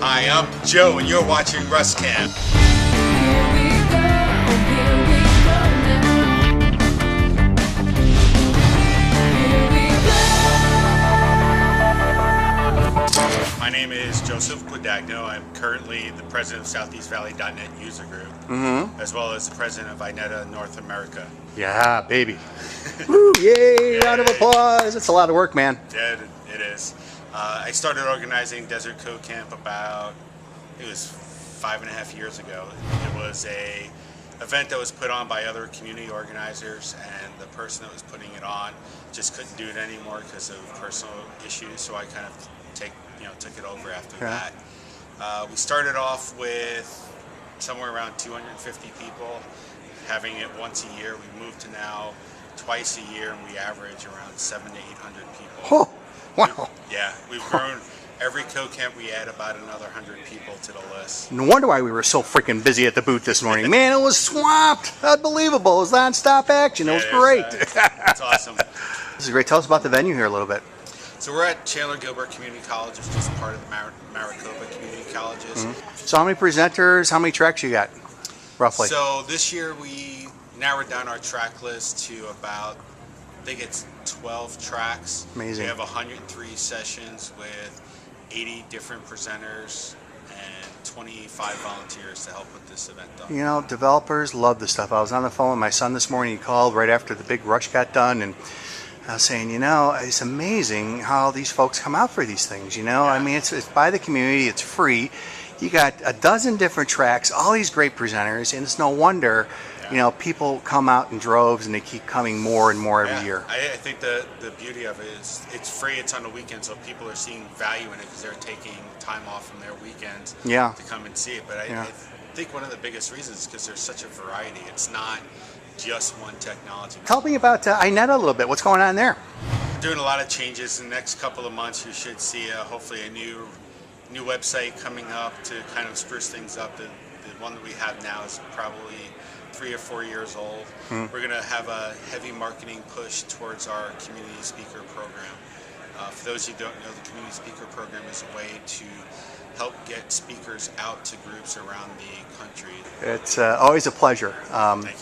Hi, I'm Joe, and you're watching Russ Camp. My name is Guadagno. I'm currently the president of SoutheastValley.net user group, as well as the president of INETA North America. Yeah, baby. Woo, yay, round of applause. It's a lot of work, man. Yeah, it is. I started organizing Desert Code Camp about, it was 5.5 years ago. It was a event that was put on by other community organizers, and the person that was putting it on just couldn't do it anymore because of personal issues, so I kind of took it over after that. We started off with somewhere around 250 people, having it once a year. We moved to now twice a year, and we average around 700 to 800 people. Oh, wow. We've grown. Every code camp we add about another 100 people to the list. No wonder why we were so freaking busy at the booth this morning. Man, it was swamped. Unbelievable. It was non-stop action. It was great. It's awesome. This is great. Tell us about the venue here a little bit. So we're at Chandler Gilbert Community College, which is part of the Maricopa Community Colleges. So how many presenters, how many tracks you got, roughly? So this year we narrowed down our track list to about, I think it's 12 tracks. Amazing. We have 103 sessions with 80 different presenters and 25 volunteers to help put this event on. You know, developers love this stuff. I was on the phone with my son this morning. He called right after the big rush got done, and I was saying, it's amazing how these folks come out for these things, I mean, it's by the community, it's free. You got a dozen different tracks, all these great presenters, and it's no wonder, people come out in droves and they keep coming more and more every year. I think the beauty of it is it's free, it's on the weekend, so people are seeing value in it because they're taking time off from their weekends to come and see it. But I think one of the biggest reasons is because there's such a variety. It's not just one technology. Tell me about INETA a little bit. What's going on there? We're doing a lot of changes. In the next couple of months, you should see hopefully a new website coming up to kind of spruce things up. The one that we have now is probably 3 or 4 years old. We're going to have a heavy marketing push towards our community speaker program. For those who don't know, the community speaker program is a way to help get speakers out to groups around the country. It's always a pleasure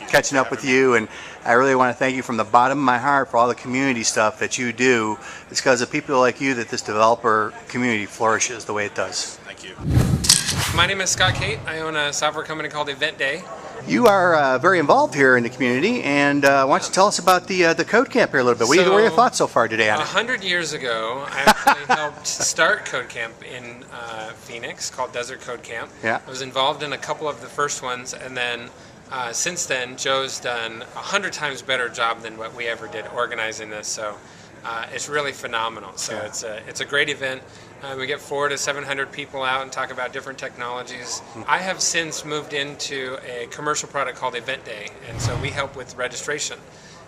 catching up with you, and I really want to thank you from the bottom of my heart for all the community stuff that you do. It's because of people like you that this developer community flourishes the way it does. Thank you. My name is Cate. I own a software company called EventDay. You are very involved here in the community, and why don't you tell us about the Code Camp here a little bit? What are your thoughts so far today on it? 100 years ago, I actually helped start Code Camp in Phoenix called Desert Code Camp. Yeah. I was involved in a couple of the first ones, and then since then, Joe's done 100 times better job than what we ever did organizing this. So it's really phenomenal. So it's a great event. We get 400 to 700 people out and talk about different technologies. I have since moved into a commercial product called EventDay, and so we help with registration.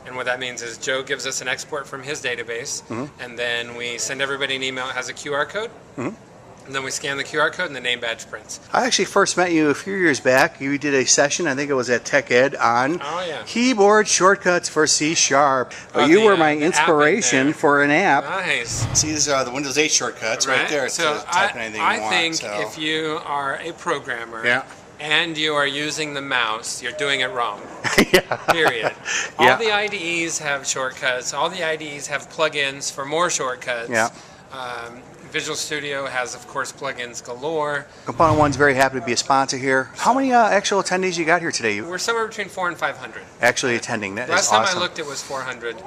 And what that means is Joe gives us an export from his database, and then we send everybody an email that has a QR code. And then we scan the QR code and the name badge prints. I actually first met you a few years back. You did a session, I think it was at Tech Ed, on keyboard shortcuts for C#. You were my inspiration for an app. Nice. See, these are the Windows 8 shortcuts right there. So type anything you want. I think if you are a programmer and you are using the mouse, you're doing it wrong. Period. All the IDEs have shortcuts. All the IDEs have plugins for more shortcuts. Visual Studio has, of course, plugins galore. ComponentOne's very happy to be a sponsor here. How many actual attendees you got here today? We're somewhere between 400 and 500. Actually attending. That Last is time awesome. I looked, it was 400.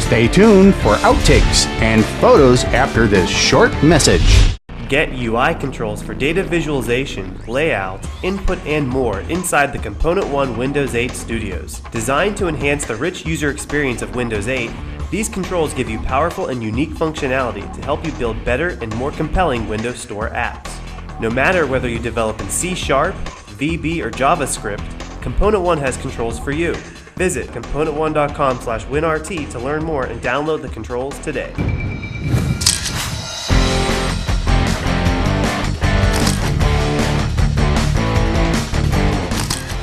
Stay tuned for outtakes and photos after this short message. Get UI controls for data visualization, layout, input, and more inside the ComponentOne Windows 8 Studios. Designed to enhance the rich user experience of Windows 8, these controls give you powerful and unique functionality to help you build better and more compelling Windows Store apps. No matter whether you develop in C#, VB, or JavaScript, ComponentOne has controls for you. Visit ComponentOne.com/winrt to learn more and download the controls today.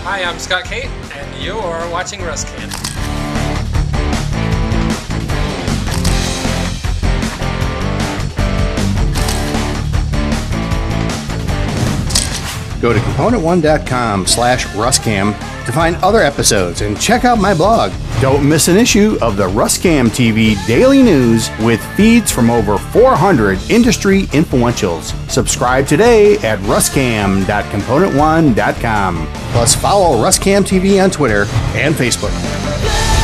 Hi, I'm Cate, and you're watching Russ Camp. Go to ComponentOne.com/RussCam to find other episodes and check out my blog. Don't miss an issue of the RussCam TV Daily News with feeds from over 400 industry influentials. Subscribe today at russcam.componentone.com. Plus follow RussCam TV on Twitter and Facebook.